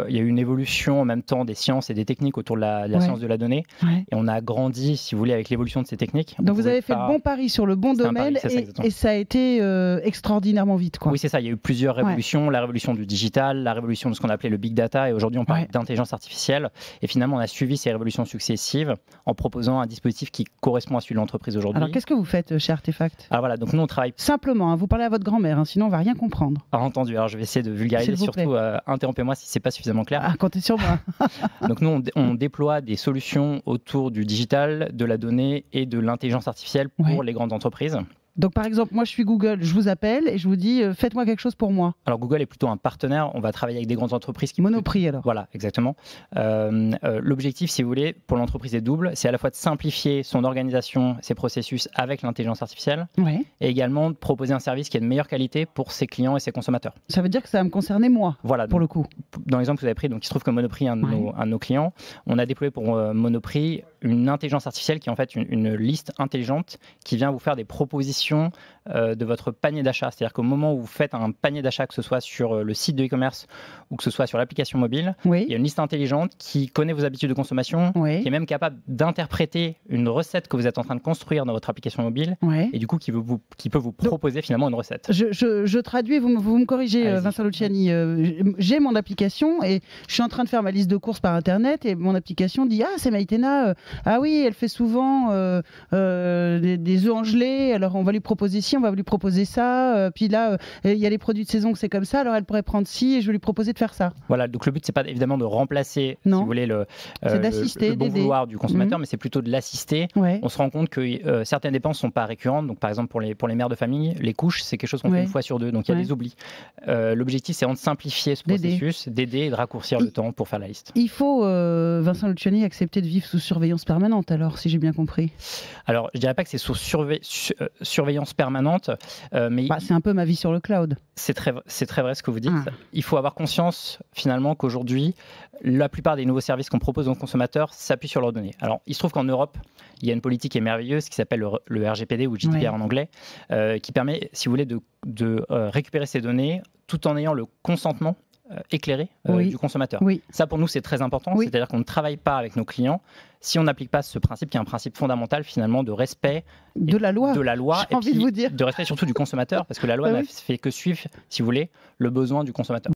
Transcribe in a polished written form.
il y a eu une évolution en même temps des sciences et des techniques autour de la science de la donnée. Et on a grandi, si vous voulez, avec l'évolution de ces techniques. Donc vous avez fait le bon pari sur le bon domaine et ça a été extraordinairement vite, quoi. Oui, c'est ça. Il y a eu plusieurs révolutions. La révolution du digital, la révolution de ce qu'on appelait le big data. Et aujourd'hui, on parle d'intelligence artificielle. Et finalement, on a suivi ces révolutions successives en proposant un dispositif qui correspond à celui de l'entreprise aujourd'hui. Alors, qu'est-ce que vous faites chez Artefact? Alors voilà, donc nous, on travaille... Simplement, hein, vous parlez à votre grand-mère, hein, sinon on ne va rien comprendre. Entendu. Alors, je vais essayer de vulgariser. Surtout, interrompez-moi si ce n'est pas suffisamment clair. Ah, comptez sur moi. Donc nous, on déploie des solutions autour du digital, de la donnée et de l'intelligence artificielle pour les grandes entreprises. Donc par exemple, moi je suis Google, je vous appelle et je vous dis faites-moi quelque chose pour moi. Alors Google est plutôt un partenaire, on va travailler avec des grandes entreprises qui... Monoprix alors. Voilà, exactement. L'objectif, si vous voulez, pour l'entreprise est double, c'est à la fois de simplifier son organisation, ses processus avec l'intelligence artificielle et également de proposer un service qui est de meilleure qualité pour ses clients et ses consommateurs. Ça veut dire que ça va me concerner moi, voilà, pour le coup. Dans l'exemple que vous avez pris, donc, il se trouve que Monoprix est un de nos clients. On a déployé pour Monoprix une intelligence artificielle qui est en fait une liste intelligente qui vient vous faire des propositions de votre panier d'achat. C'est-à-dire qu'au moment où vous faites un panier d'achat, que ce soit sur le site de e-commerce ou que ce soit sur l'application mobile, il y a une liste intelligente qui connaît vos habitudes de consommation, qui est même capable d'interpréter une recette que vous êtes en train de construire dans votre application mobile et du coup qui peut vous proposer finalement une recette. Je traduis, vous me corrigez Vincent Luciani. J'ai mon application et je suis en train de faire ma liste de courses par internet et mon application dit « Ah, c'est Maïtena, ah oui, elle fait souvent des œufs en gelée, alors on va lui proposer ci, on va lui proposer ça, puis là il y a les produits de saison que c'est comme ça, alors elle pourrait prendre ci et je vais lui proposer de faire ça. » Voilà, donc le but c'est pas évidemment de remplacer si vous voulez le bon vouloir du consommateur, mais c'est plutôt de l'assister. On se rend compte que certaines dépenses sont pas récurrentes, donc par exemple pour les mères de famille, les couches c'est quelque chose qu'on fait une fois sur deux, donc il y a des oublis. L'objectif c'est de simplifier ce processus, d'aider et de raccourcir le temps pour faire la liste. Il faut, Vincent Luciani, accepter de vivre sous surveillance permanente alors, si j'ai bien compris. Alors je dirais pas que c'est sous surveillance permanente, mais c'est un peu ma vie sur le cloud. C'est très vrai ce que vous dites. Il faut avoir conscience finalement qu'aujourd'hui, la plupart des nouveaux services qu'on propose aux consommateurs s'appuient sur leurs données. Alors, il se trouve qu'en Europe, il y a une politique qui est merveilleuse qui s'appelle le RGPD ou GDPR en anglais, qui permet, si vous voulez, de récupérer ces données tout en ayant le consentement éclairé du consommateur. Ça, pour nous, c'est très important. C'est-à-dire qu'on ne travaille pas avec nos clients si on n'applique pas ce principe, qui est un principe fondamental finalement de respect de la loi, et puis de respect surtout du consommateur, parce que la loi n'a fait que suivre, si vous voulez, le besoin du consommateur.